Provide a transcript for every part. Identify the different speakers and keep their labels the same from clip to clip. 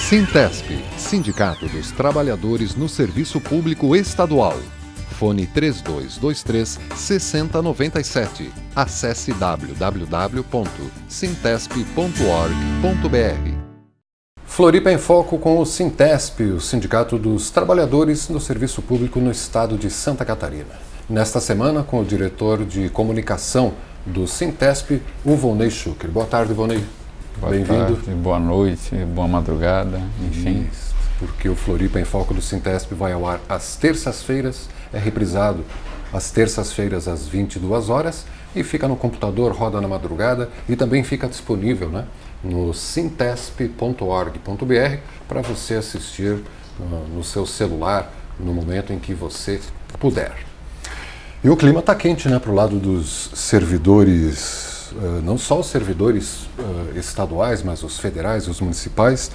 Speaker 1: Sintesp, Sindicato dos Trabalhadores no Serviço Público Estadual. Fone 3223-6097. Acesse www.sintesp.org.br. Floripa em Foco com o Sintesp, o Sindicato dos Trabalhadores no Serviço Público no Estado de Santa Catarina. Nesta semana, com o diretor de comunicação do Sintesp, o Volney Schucker. Boa tarde, Volney. Bem-vindo.
Speaker 2: Boa noite, boa madrugada, enfim.
Speaker 1: Isso, porque o Floripa em Foco do Sintesp vai ao ar às terças-feiras, é reprisado às terças-feiras às 22 horas e fica no computador, roda na madrugada e também fica disponível, no sintesp.org.br para você assistir no seu celular no momento em que você puder. E o clima está quente, para o lado dos servidores, não só os servidores estaduais, mas os federais, os municipais,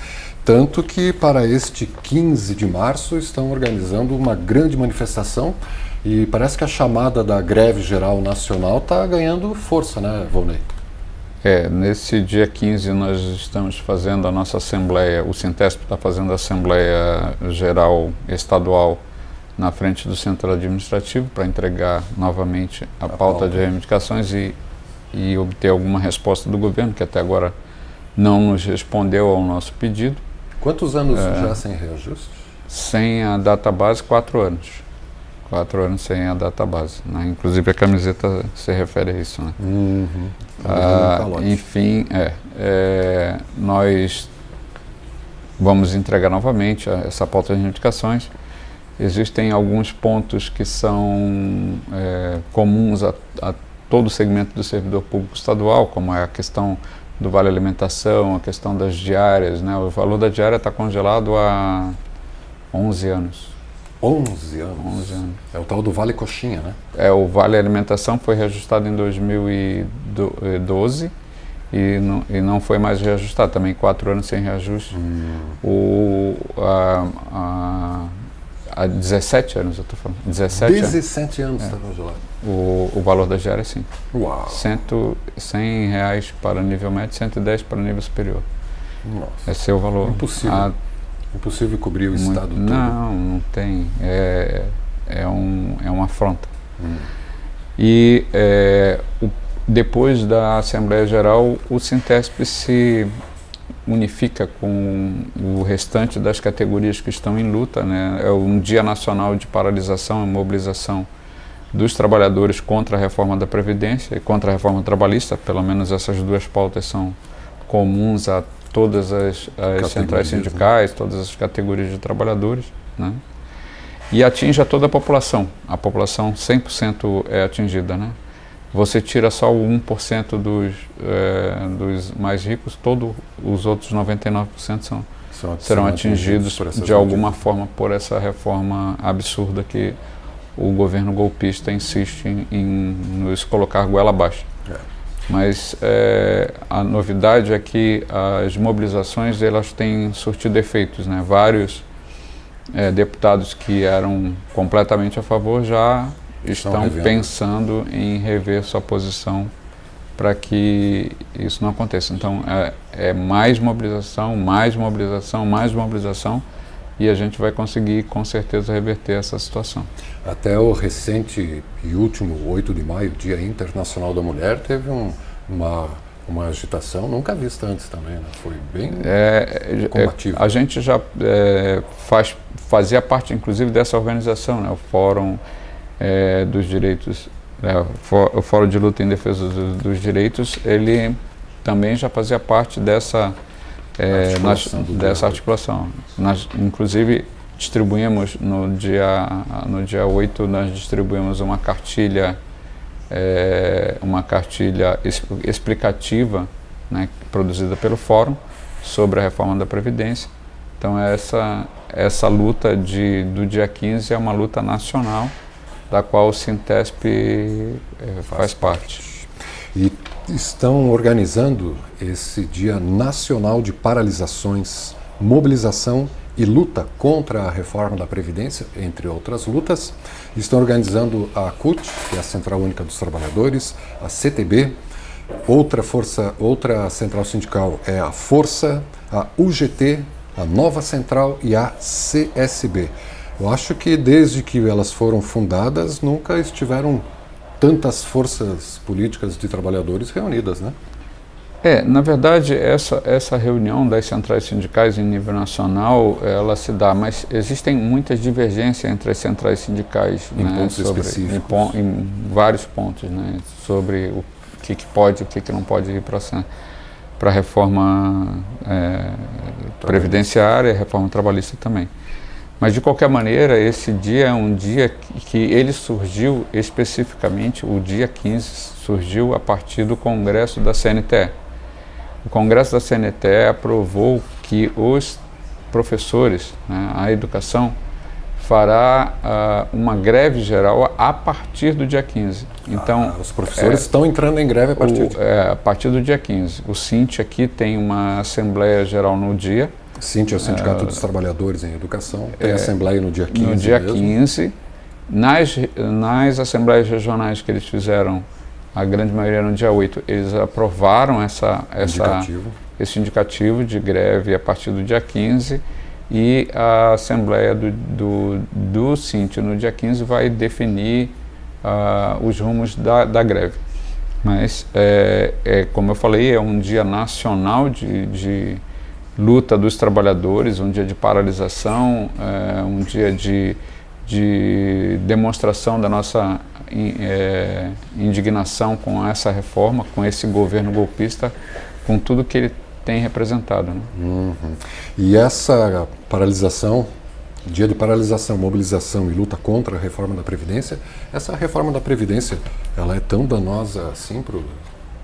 Speaker 1: tanto que para este 15 de março estão organizando uma grande manifestação e parece que a chamada da greve geral nacional está ganhando força, Volney?
Speaker 2: Nesse dia 15 nós estamos fazendo a nossa assembleia, o Sintesp está fazendo a assembleia geral estadual na frente do centro administrativo para entregar novamente a pauta de reivindicações e obter alguma resposta do governo, que até agora não nos respondeu ao nosso pedido.
Speaker 1: Quantos anos já sem reajuste?
Speaker 2: Sem a database, 4 anos. 4 anos sem a database, Inclusive a camiseta se refere a isso, Enfim, nós vamos entregar novamente essa pauta de reivindicações. Existem alguns pontos que são comuns a todo o segmento do servidor público estadual, como é a questão do vale alimentação, a questão das diárias, O valor da diária está congelado há 11 anos.
Speaker 1: 11 anos?
Speaker 2: 11 anos.
Speaker 1: É o tal do vale coxinha,
Speaker 2: O vale alimentação foi reajustado em 2012 e não foi mais reajustado, também 4 anos sem reajuste. Há 17 anos eu estou falando.
Speaker 1: 17 anos está congelado.
Speaker 2: O valor da diária, sim.
Speaker 1: Uau!
Speaker 2: R$100 para nível médio, 110 para nível superior.
Speaker 1: Nossa.
Speaker 2: Esse é o valor.
Speaker 1: Impossível. Impossível cobrir o estado todo.
Speaker 2: Não tem. É uma afronta. E depois da Assembleia Geral, o Sintesp se unifica com o restante das categorias que estão em luta, É um Dia Nacional de Paralisação e Mobilização dos Trabalhadores contra a Reforma da Previdência e contra a Reforma Trabalhista. Pelo menos essas duas pautas são comuns a todas as centrais sindicais, todas as categorias de trabalhadores, E atinge a toda a população 100% é atingida, Você tira só o 1% dos mais ricos, todos os outros 99% serão atingidos de alguma forma por essa reforma absurda que o governo golpista insiste em nos colocar goela abaixo. Mas a novidade é que as mobilizações elas têm surtido efeitos, Vários deputados que eram completamente a favor já estão pensando em rever sua posição para que isso não aconteça. Então, mais mobilização, e a gente vai conseguir, com certeza, reverter essa situação.
Speaker 1: Até o recente e último 8 de maio, Dia Internacional da Mulher, teve uma agitação nunca vista antes também, Foi bem combativo.
Speaker 2: A gente já fazia parte, inclusive, dessa organização, o Fórum dos Direitos, o Fórum de Luta em Defesa dos Direitos, ele também já fazia parte dessa articulação. Nós, inclusive, distribuímos no dia 8, nós distribuímos uma cartilha explicativa, produzida pelo Fórum sobre a reforma da Previdência. Então essa luta do dia 15 é uma luta nacional da qual o Sintesp faz parte.
Speaker 1: E estão organizando esse Dia Nacional de Paralisações, Mobilização e Luta contra a Reforma da Previdência, entre outras lutas. Estão organizando a CUT, que é a Central Única dos Trabalhadores, a CTB, outra central sindical é a Força, a UGT, a Nova Central e a CSB. Eu acho que desde que elas foram fundadas, nunca estiveram tantas forças políticas de trabalhadores reunidas, né?
Speaker 2: Na verdade, essa reunião das centrais sindicais em nível nacional, ela se dá, mas existem muitas divergências entre as centrais sindicais,
Speaker 1: Em
Speaker 2: né,
Speaker 1: pontos específicos.
Speaker 2: em vários pontos, né, sobre o que pode, o que não pode ir para a reforma previdenciária, reforma trabalhista também. Mas, de qualquer maneira, esse dia é um dia que ele surgiu especificamente, o dia 15 surgiu a partir do Congresso da CNTE. O Congresso da CNTE aprovou que os professores, né, a educação, fará uma greve geral a partir do dia 15. Então,
Speaker 1: os professores estão entrando em greve
Speaker 2: a partir do dia 15. O SINT aqui tem uma Assembleia Geral no dia.
Speaker 1: SINT é o Sindicato dos Trabalhadores em Educação. Tem Assembleia no dia 15
Speaker 2: No dia
Speaker 1: mesmo.
Speaker 2: 15. Nas Assembleias Regionais que eles fizeram, a grande maioria no dia 8, eles aprovaram esse indicativo de greve a partir do dia 15, e a Assembleia do SINT no dia 15 vai definir os rumos da greve. Mas, como eu falei, é um dia nacional de luta dos trabalhadores, um dia de paralisação, um dia de demonstração da nossa indignação com essa reforma, com esse governo golpista, com tudo que ele tem representado, né?
Speaker 1: E essa paralisação, dia de paralisação, mobilização e luta contra a reforma da Previdência, essa reforma da Previdência, ela é tão danosa assim para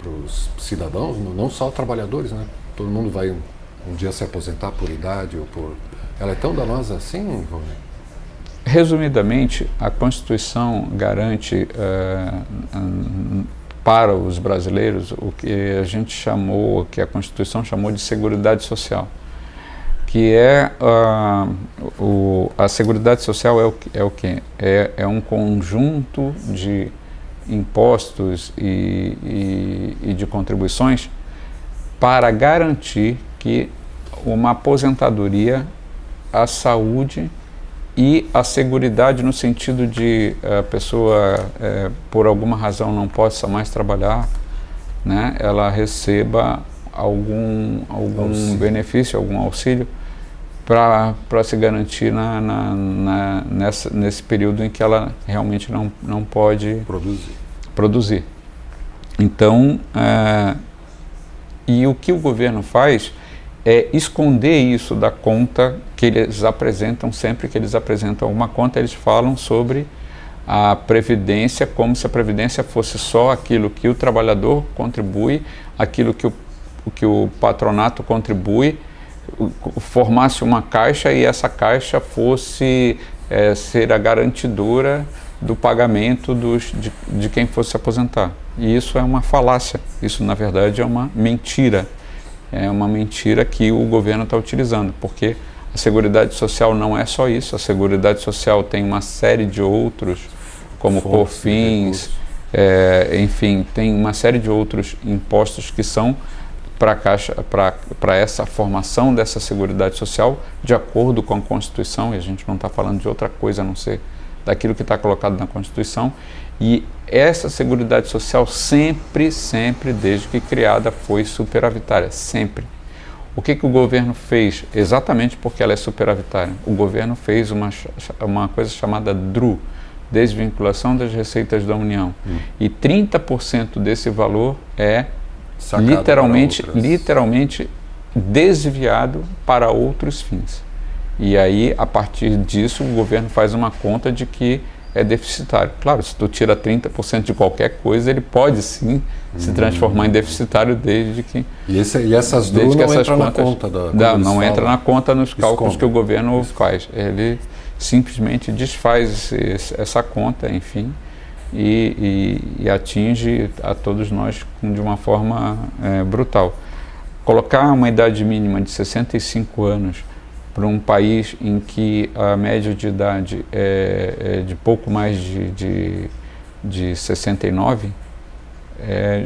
Speaker 1: os cidadãos, não só trabalhadores, né? Todo mundo vai um dia se aposentar por idade ou por... Ela é tão danosa assim, Valmir?
Speaker 2: Resumidamente, a Constituição garante para os brasileiros o que a gente chamou, que a Constituição chamou de Seguridade Social, que a Seguridade Social é o quê? É um conjunto de impostos e de contribuições para garantir que uma aposentadoria, a saúde e a seguridade no sentido de a pessoa, por alguma razão, não possa mais trabalhar, né, ela receba algum benefício, algum auxílio para se garantir nesse período em que ela realmente não pode produzir. Então, e o que o governo faz é esconder isso da conta que eles apresentam. Sempre que eles apresentam uma conta, eles falam sobre a Previdência como se a Previdência fosse só aquilo que o trabalhador contribui, aquilo que o patronato contribui, formasse uma caixa e essa caixa fosse ser a garantidora do pagamento de quem fosse se aposentar. E isso é uma falácia, isso na verdade é uma mentira. É uma mentira que o governo está utilizando, porque a Seguridade Social não é só isso. A Seguridade Social tem uma série de outros, como COFINS, enfim, tem uma série de outros impostos que são para essa formação dessa Seguridade Social, de acordo com a Constituição, e a gente não está falando de outra coisa a não ser daquilo que está colocado na Constituição. E essa Seguridade Social sempre, desde que criada, foi superavitária, sempre. O que o governo fez? Exatamente porque ela é superavitária. O governo fez uma coisa chamada DRU, Desvinculação das Receitas da União. E 30% desse valor é literalmente desviado para outros fins. E aí, a partir disso, o governo faz uma conta de que é deficitário. Claro, se tu tira 30% de qualquer coisa, ele pode sim se transformar em deficitário desde que...
Speaker 1: E essas duas não entram na conta da...
Speaker 2: Não entra na conta nos cálculos que o governo faz. Ele simplesmente desfaz essa conta, enfim, e atinge a todos nós de uma forma brutal. Colocar uma idade mínima de 65 anos para um país em que a média de idade é de pouco mais de 69,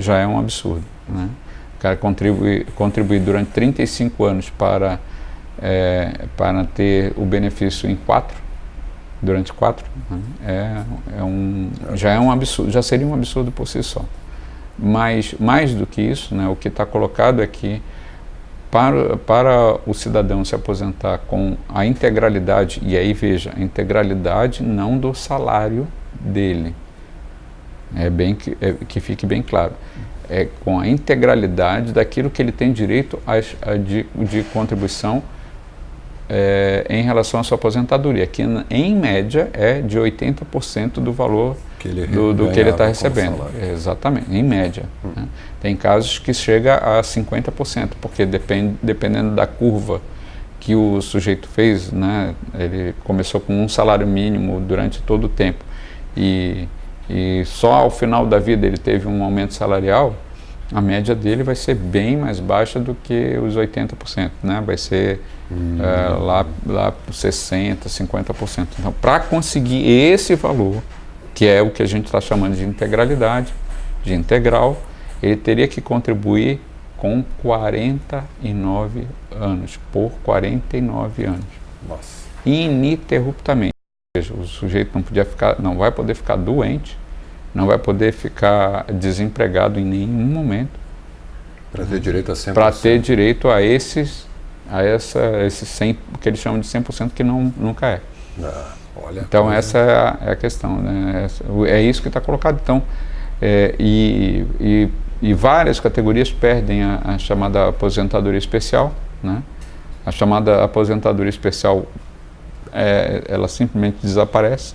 Speaker 2: já é um absurdo, né? O cara contribuir durante 35 anos para para ter o benefício em 4, durante 4, né? Já é um absurdo, já seria um absurdo por si só. Mas mais do que isso, né, o que está colocado é que para o cidadão se aposentar com a integralidade, e aí veja, a integralidade não do salário dele, que fique bem claro, é com a integralidade daquilo que ele tem direito de contribuição em relação à sua aposentadoria, que em média é de 80% do valor do que ele está recebendo. Exatamente, em média. Né? Tem casos que chega a 50%, porque dependendo da curva que o sujeito fez, né? Ele começou com um salário mínimo durante todo o tempo e só ao final da vida ele teve um aumento salarial, a média dele vai ser bem mais baixa do que os 80%, né? Vai ser lá por 60%, 50%. Então, para conseguir esse valor, que é o que a gente está chamando de integralidade, de integral, ele teria que contribuir com 49 anos, por 49 anos.
Speaker 1: Nossa.
Speaker 2: Ininterruptamente. Ou seja, o sujeito não vai poder ficar doente, não vai poder ficar desempregado em nenhum momento.
Speaker 1: Para ter direito a 100%.
Speaker 2: Para ter direito a esses 100%, que eles chamam de 100%, que nunca é.
Speaker 1: Olha,
Speaker 2: então essa é a questão, né? É isso que está colocado. Então, e várias categorias perdem a chamada aposentadoria especial, né? A chamada aposentadoria especial, ela simplesmente desaparece.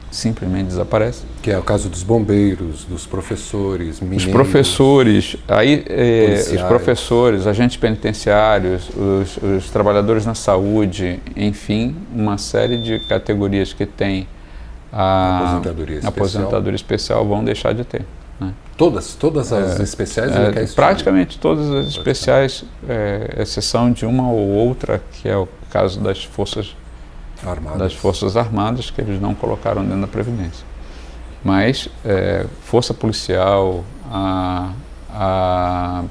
Speaker 2: Simplesmente desaparece.
Speaker 1: Que é o caso dos bombeiros, dos professores, mineiros.
Speaker 2: Os professores, os professores, agentes penitenciários, os trabalhadores na saúde, enfim, uma série de categorias que têm a aposentadoria especial vão deixar de ter. Né?
Speaker 1: Todas as especiais?
Speaker 2: Praticamente todas as especiais, exceção de uma ou outra, que é o caso das Forças Armadas, que eles não colocaram dentro da Previdência. Mas Força Policial,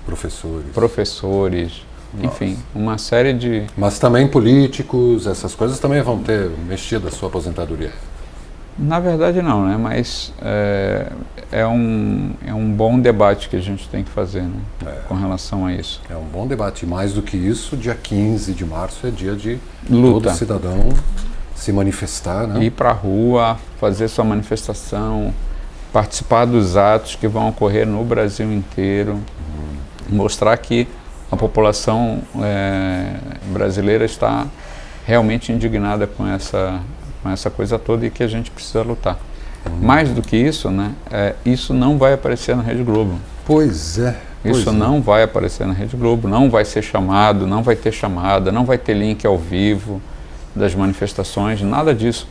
Speaker 2: professores, enfim, uma série de...
Speaker 1: Mas também políticos, essas coisas também vão ter mexido a sua aposentadoria?
Speaker 2: Na verdade não, né? Mas é um bom debate que a gente tem que fazer, né? Com relação a isso.
Speaker 1: É um bom debate. Mais do que isso, dia 15 de março é dia de
Speaker 2: luta.
Speaker 1: Todo cidadão se manifestar, né?
Speaker 2: Ir para a rua, fazer sua manifestação, participar dos atos que vão ocorrer no Brasil inteiro, mostrar que a população brasileira está realmente indignada com essa coisa toda e que a gente precisa lutar. Mais do que isso, né, isso não vai aparecer na Rede Globo.
Speaker 1: Pois é.
Speaker 2: Isso não vai aparecer na Rede Globo, não vai ser chamado, não vai ter chamada, não vai ter link ao vivo das manifestações, nada disso.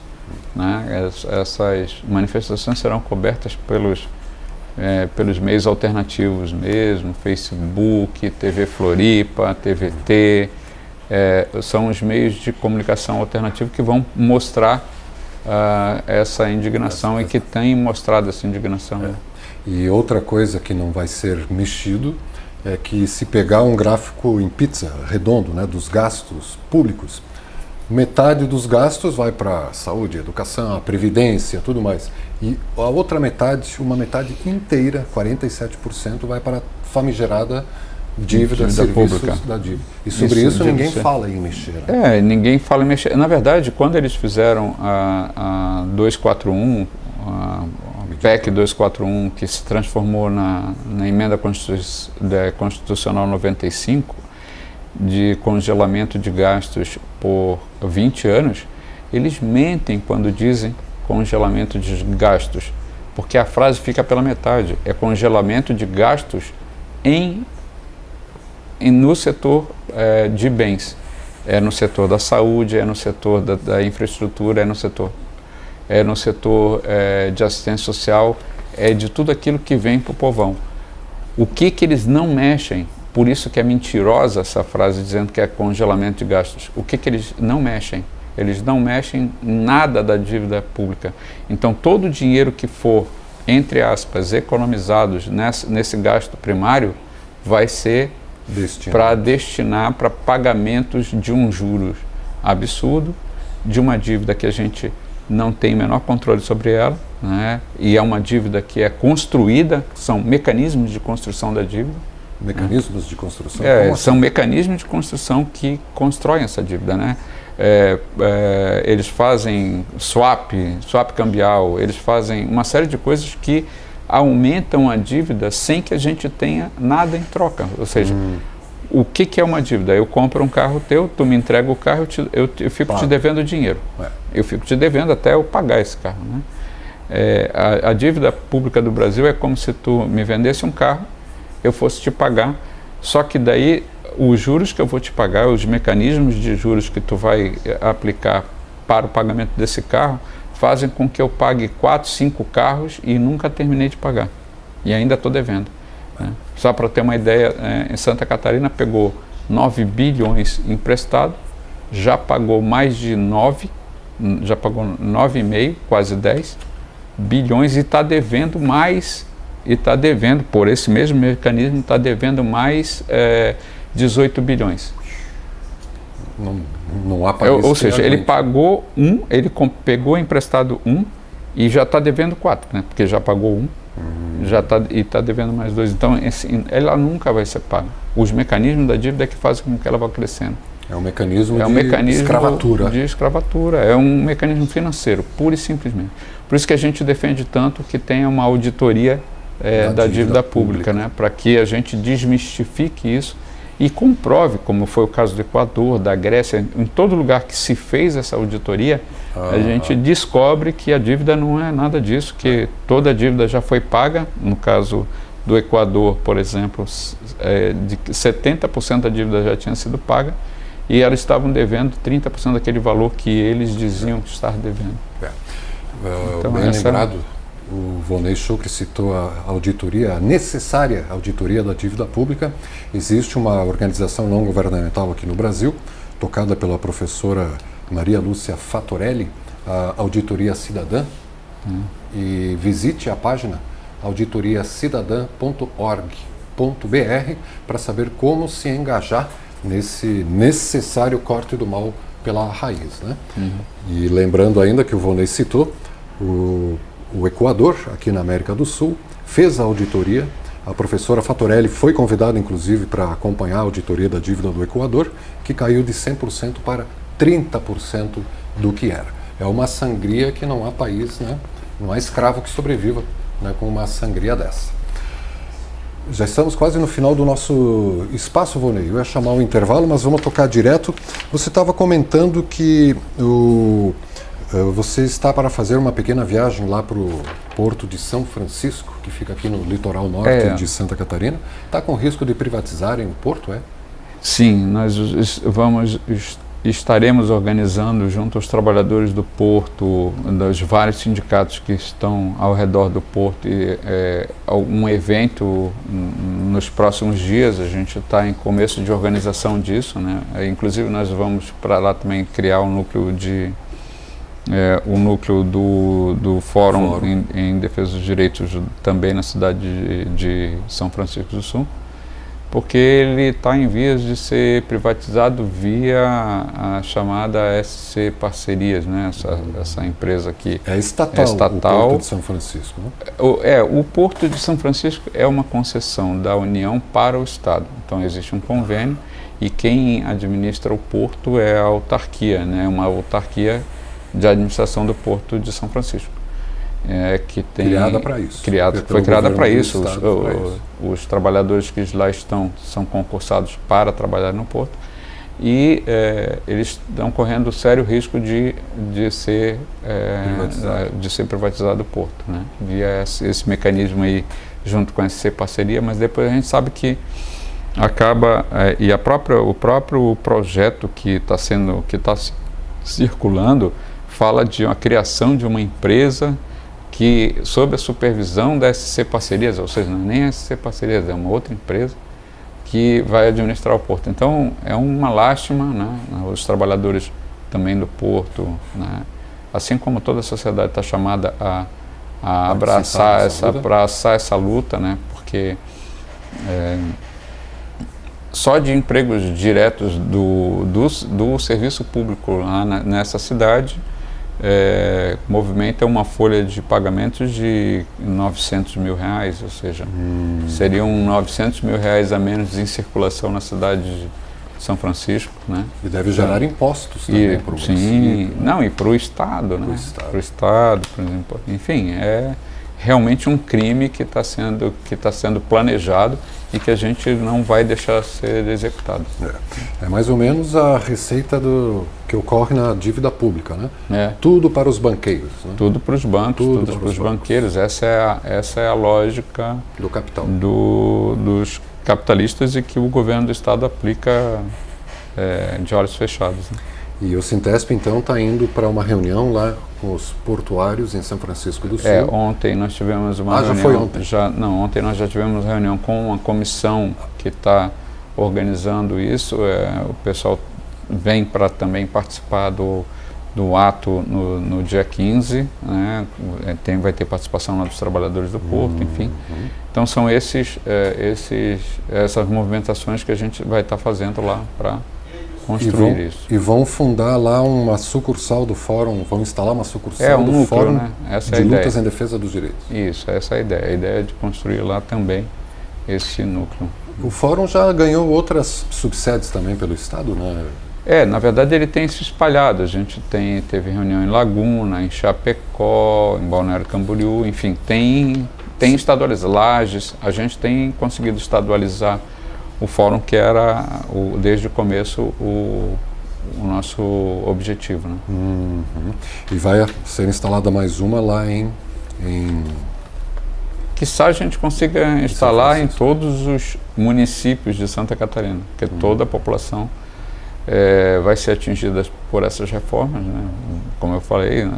Speaker 2: Né? Essas manifestações serão cobertas pelos meios alternativos mesmo, Facebook, TV Floripa, TVT, são os meios de comunicação alternativo que vão mostrar essa indignação e que têm mostrado essa indignação. Né?
Speaker 1: E outra coisa que não vai ser mexido é que se pegar um gráfico em pizza redondo, né, dos gastos públicos, metade dos gastos vai para saúde, educação, previdência, tudo mais. E a outra metade, uma metade inteira, 47%, vai para a famigerada dívida serviços
Speaker 2: pública
Speaker 1: da dívida. E sobre isso ninguém fala em mexer. Né?
Speaker 2: Ninguém fala em mexer. Na verdade, quando eles fizeram a 241, a PEC 241, que se transformou na emenda constitucional 95, de congelamento de gastos por 20 anos, eles mentem quando dizem congelamento de gastos, porque a frase fica pela metade, é congelamento de gastos no setor de bens, é no setor da saúde, é no setor da infraestrutura, é no setor de assistência social, é de tudo aquilo que vem para o povão. O que eles não mexem, por isso que é mentirosa essa frase dizendo que é congelamento de gastos, o que eles não mexem? Eles não mexem nada da dívida pública. Então todo o dinheiro que for, entre aspas, economizados nesse gasto primário, vai ser para destinar para pagamentos de um juros absurdo, de uma dívida que a gente não tem o menor controle sobre ela, né? E é uma dívida que é construída, são mecanismos de construção da dívida.
Speaker 1: Mecanismos de construção?
Speaker 2: São mecanismos de construção que constroem essa dívida, né? Eles fazem swap cambial, eles fazem uma série de coisas que aumentam a dívida sem que a gente tenha nada em troca. Ou seja, o que é uma dívida? Eu compro um carro teu, tu me entrega o carro, eu fico te devendo dinheiro. Eu fico te devendo até eu pagar esse carro, né? A dívida pública do Brasil é como se tu me vendesse um carro, eu fosse te pagar, só que daí os juros que eu vou te pagar, os mecanismos de juros que tu vai aplicar para o pagamento desse carro, fazem com que eu pague 4, 5 carros e nunca terminei de pagar. E ainda estou devendo. Né? Só para ter uma ideia, em Santa Catarina pegou 9 bilhões emprestado, já pagou mais de 9, já pagou 9,5, quase 10 bilhões e está devendo mais, e está devendo, por esse mesmo mecanismo, está devendo mais 18 bilhões.
Speaker 1: Não há país.
Speaker 2: Ou seja, ele pagou ele pegou emprestado e já está devendo 4, né? Porque já pagou e está devendo mais 2. Então, ela nunca vai ser paga. Os mecanismos da dívida é que fazem com que ela vá crescendo.
Speaker 1: É um mecanismo de escravatura.
Speaker 2: De escravatura. É um mecanismo financeiro, pura e simplesmente. Por isso que a gente defende tanto que tenha uma auditoria da dívida pública, né? Para que a gente desmistifique isso e comprove, como foi o caso do Equador, da Grécia, em todo lugar que se fez essa auditoria, a gente descobre que a dívida não é nada disso, que toda a dívida já foi paga. No caso do Equador, por exemplo, 70% da dívida já tinha sido paga e elas estavam devendo 30% daquele valor que eles diziam estar devendo.
Speaker 1: Então, bem lembrado, o Volney Chucre citou a auditoria, a necessária auditoria da dívida pública. Existe uma organização não governamental aqui no Brasil, tocada pela professora Maria Lúcia Fatorelli, a Auditoria Cidadã, e visite a página auditoriacidadã.org.br para saber como se engajar nesse necessário corte do mal pela raiz, né? E lembrando ainda que o Volney citou, o Equador, aqui na América do Sul, fez a auditoria. A professora Fatorelli foi convidada, inclusive, para acompanhar a auditoria da dívida do Equador, que caiu de 100% para 30% do que era. É uma sangria que não há país, né? Não há escravo que sobreviva, né, com uma sangria dessa. Já estamos quase no final do nosso espaço, Volney. Eu ia chamar o intervalo, mas vamos tocar direto. Você estava comentando que você está para fazer uma pequena viagem lá para o Porto de São Francisco, que fica aqui no litoral norte de Santa Catarina. Está com risco de privatizarem o porto, é?
Speaker 2: Sim, nós estaremos organizando junto aos trabalhadores do porto, dos vários sindicatos que estão ao redor do porto, um evento nos próximos dias. A gente está em começo de organização disso, né? Inclusive nós vamos para lá também criar um núcleo o núcleo do Fórum em Defesa dos Direitos também na cidade de São Francisco do Sul, porque ele está em vias de ser privatizado via a chamada SC Parcerias, né? Essa empresa aqui.
Speaker 1: É estatal, o Porto de São Francisco, né?
Speaker 2: O Porto de São Francisco é uma concessão da União para o Estado. Então existe um convênio e quem administra o porto é a autarquia, né? Uma autarquia de administração do Porto de São Francisco. Que tem
Speaker 1: criada para isso.
Speaker 2: Foi criada para isso. Os trabalhadores que lá estão são concursados para trabalhar no porto e eles estão correndo sério risco de ser privatizado o porto, né? Via esse mecanismo aí junto com a SC Parceria, mas depois a gente sabe que acaba e o próprio projeto que está circulando fala de uma criação de uma empresa que, sob a supervisão da SC Parcerias, ou seja, não é nem a SC Parcerias, é uma outra empresa que vai administrar o porto. Então, é uma lástima, né? Os trabalhadores também do porto, né? Assim como toda a sociedade está chamada a abraçar essa luta, né? Porque só de empregos diretos do serviço público lá nessa cidade, movimenta uma folha de pagamentos de R$900 mil, ou seja, seriam R$900 mil a menos em circulação na cidade de São Francisco, né?
Speaker 1: E deve gerar impostos também para o município.
Speaker 2: Sim, não, e para o Estado, né? Para o Estado, por exemplo. Enfim, é realmente um crime que está sendo planejado e que a gente não vai deixar ser executado.
Speaker 1: É mais ou menos a receita que ocorre na dívida pública, né?
Speaker 2: É.
Speaker 1: Tudo para os banqueiros. Né?
Speaker 2: Tudo para os bancos, tudo para os banqueiros. Essa é a lógica
Speaker 1: do capital.
Speaker 2: Dos capitalistas e que o governo do Estado aplica de olhos fechados. Né?
Speaker 1: E o Sintesp, então, está indo para uma reunião lá com os portuários em São Francisco do Sul.
Speaker 2: Ontem nós tivemos uma reunião.
Speaker 1: Já foi ontem?
Speaker 2: Ontem nós já tivemos uma reunião com uma comissão que está organizando isso. O pessoal vem para também participar do ato no dia 15, né? Vai ter participação lá dos trabalhadores do Porto, enfim. Então são essas movimentações que a gente vai estar fazendo lá para construir isso.
Speaker 1: E vão fundar lá uma sucursal do Fórum, vão instalar uma sucursal do
Speaker 2: núcleo,
Speaker 1: Fórum,
Speaker 2: né? Essa
Speaker 1: de
Speaker 2: é a
Speaker 1: lutas
Speaker 2: ideia.
Speaker 1: em defesa dos direitos.
Speaker 2: Isso, essa é a ideia. A ideia é de construir lá também esse núcleo.
Speaker 1: O Fórum já ganhou outras subsedes também pelo Estado, né?
Speaker 2: Na verdade ele tem se espalhado. A gente teve reunião em Laguna, em Chapecó, em Balneário Camboriú, enfim, tem estadualizado. Lages, a gente tem conseguido estadualizar o fórum que era desde o começo o nosso objetivo. Né?
Speaker 1: E vai ser instalada mais uma lá em
Speaker 2: Quiçá a gente consiga instalar em todos os municípios de Santa Catarina, porque toda a população vai ser atingida por essas reformas. Né? Como eu falei,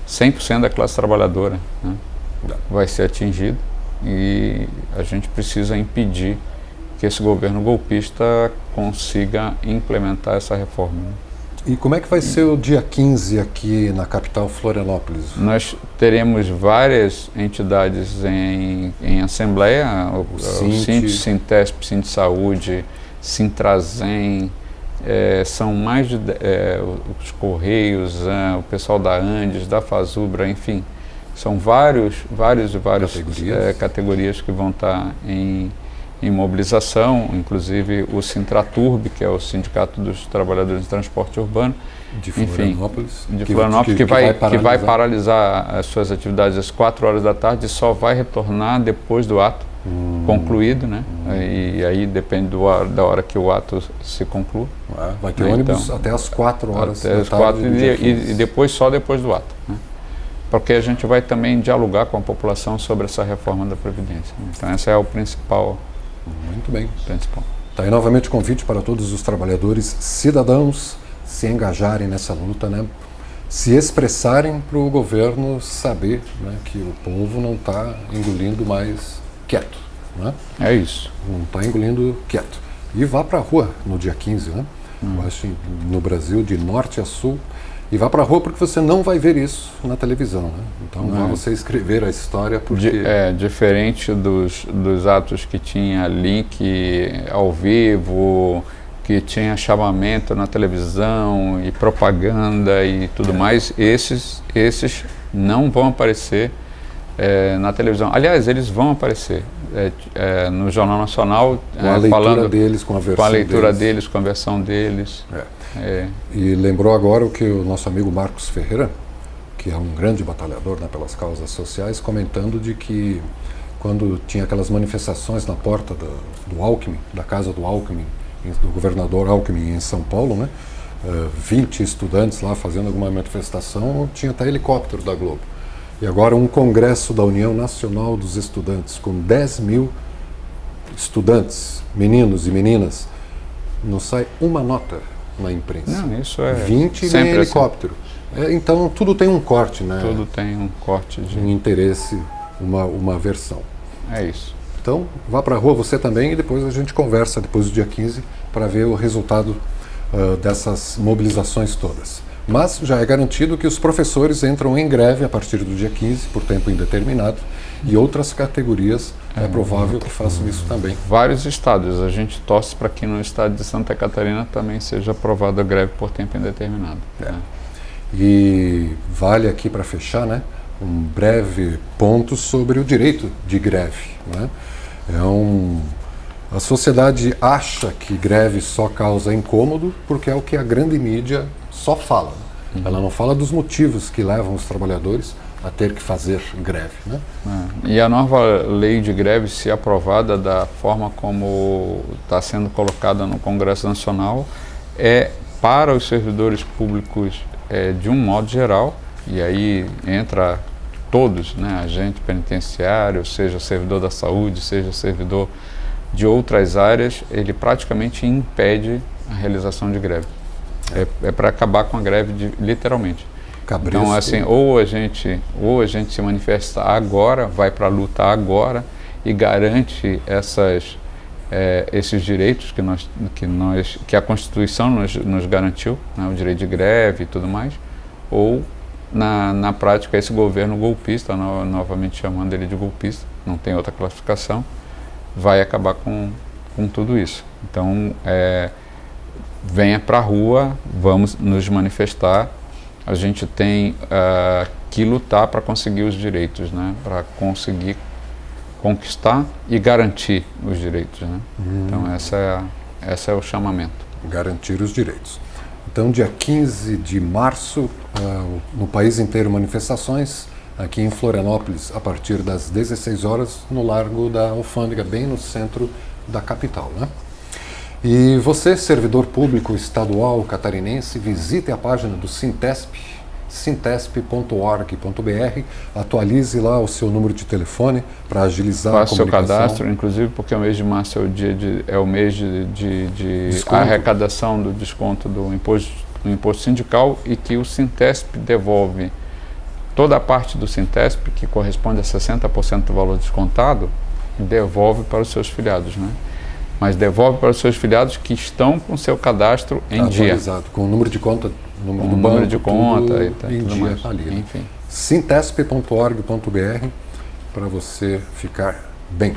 Speaker 2: 100% da classe trabalhadora, né? Vai ser atingida e a gente precisa impedir que esse governo golpista consiga implementar essa reforma. Né?
Speaker 1: E como é que vai ser o dia 15 aqui na capital Florianópolis?
Speaker 2: Nós teremos várias entidades em assembleia, o Sintesp, Sintsaúde, Sintrazem, são mais de os Correios, o pessoal da Andes, da Fazubra, enfim, são várias categorias que vão estar em mobilização, inclusive o Sintraturb, que é o Sindicato dos Trabalhadores de Transporte Urbano,
Speaker 1: de Florianópolis,
Speaker 2: que vai paralisar as suas atividades às 4 horas da tarde e só vai retornar depois do ato concluído, né? E aí depende da hora que o ato se conclua.
Speaker 1: Vai ter ônibus até às 4 horas
Speaker 2: da tarde e depois só depois do ato. Né? Porque a gente vai também dialogar com a população sobre essa reforma da Previdência. Né? Então essa é o principal.
Speaker 1: Muito bem. Está aí novamente o convite para todos os trabalhadores cidadãos se engajarem nessa luta, né? Se expressarem para o governo saber, né, que o povo não está engolindo mais quieto. Né?
Speaker 2: É isso.
Speaker 1: Não está engolindo quieto. E vá para a rua no dia 15, né? Eu acho no Brasil, de norte a sul. E vá para a rua porque você não vai ver isso na televisão, né? Então vá você escrever a história porque...
Speaker 2: Diferente dos atos que tinha link ao vivo, que tinha chamamento na televisão e propaganda e tudo mais, esses não vão aparecer na televisão. Aliás, eles vão aparecer no Jornal Nacional,
Speaker 1: com a leitura deles, com a versão
Speaker 2: com a leitura deles, com a versão deles.
Speaker 1: E lembrou agora o que o nosso amigo Marcos Ferreira, que é um grande batalhador, né, pelas causas sociais, comentando de que quando tinha aquelas manifestações na porta do Alckmin, da casa do Alckmin, do governador Alckmin em São Paulo, né, 20 estudantes lá fazendo alguma manifestação, tinha até helicóptero da Globo. E agora um congresso da União Nacional dos Estudantes, com 10 mil estudantes, meninos e meninas, não sai uma nota na imprensa.
Speaker 2: Não, isso é
Speaker 1: 20 em helicóptero. Então tudo tem um corte, né?
Speaker 2: Tudo tem um corte de
Speaker 1: um interesse, uma versão.
Speaker 2: É isso.
Speaker 1: Então vá para a rua você também e depois a gente conversa depois do dia 15 para ver o resultado dessas mobilizações todas. Mas já é garantido que os professores entram em greve a partir do dia 15, por tempo indeterminado, e outras categorias é provável que façam isso também.
Speaker 2: Vários estados, a gente torce para que no estado de Santa Catarina também seja aprovada a greve por tempo indeterminado.
Speaker 1: É. E vale aqui para fechar, né, um breve ponto sobre o direito de greve, né? A sociedade acha que greve só causa incômodo porque é o que a grande mídia só fala. Ela não fala dos motivos que levam os trabalhadores a ter que fazer greve, né?
Speaker 2: E a nova lei de greve, se aprovada da forma como está sendo colocada no Congresso Nacional, é para os servidores públicos de um modo geral, e aí entra todos, né, agente penitenciário, seja servidor da saúde, seja servidor de outras áreas, ele praticamente impede a realização de greve. É para acabar com a greve literalmente.
Speaker 1: Cabresto.
Speaker 2: Então, assim, ou a gente se manifesta agora, vai para a luta agora e garante esses direitos que a Constituição nos garantiu, né, o direito de greve e tudo mais, ou na prática esse governo golpista, novamente chamando ele de golpista, não tem outra classificação, vai acabar com tudo isso. Então, venha para a rua, vamos nos manifestar. A gente tem que lutar para conseguir os direitos, né? Para conseguir conquistar e garantir os direitos, né? Então, esse é o chamamento.
Speaker 1: Garantir os direitos. Então, dia 15 de março, no país inteiro, manifestações. Aqui em Florianópolis, a partir das 16 horas, no Largo da Alfândega, bem no centro da capital, né? E você, servidor público estadual catarinense, visite a página do Sintesp, sintesp.org.br, atualize lá o seu número de telefone para agilizar a comunicação.
Speaker 2: Faça seu cadastro, inclusive porque o mês de março é o mês de arrecadação do desconto do imposto sindical, e que o Sintesp devolve toda a parte do Sintesp, que corresponde a 60% do valor descontado, devolve para os seus filiados, né? Mas devolve para os seus filiados que estão com seu cadastro em dia.
Speaker 1: Com o número de conta,
Speaker 2: número de conta e
Speaker 1: em
Speaker 2: tudo
Speaker 1: dia
Speaker 2: mais.
Speaker 1: ali, né?
Speaker 2: Enfim.
Speaker 1: Sintesp.org.br para você ficar bem.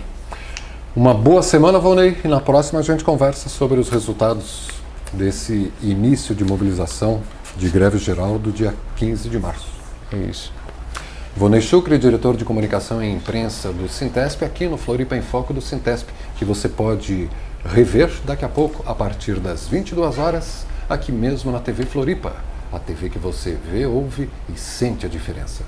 Speaker 1: Uma boa semana, Volney, e na próxima a gente conversa sobre os resultados desse início de mobilização de greve geral do dia 15 de março.
Speaker 2: É isso.
Speaker 1: Volney Chucre, diretor de comunicação e imprensa do Sintesp, aqui no Floripa em Foco do Sintesp, que você pode rever daqui a pouco, a partir das 22 horas, aqui mesmo na TV Floripa. A TV que você vê, ouve e sente a diferença.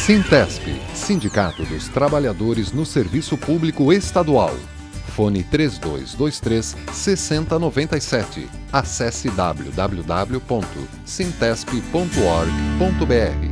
Speaker 1: Sintesp, Sindicato dos Trabalhadores no Serviço Público Estadual. Fone 3223-6097. Acesse www.sintesp.org.br.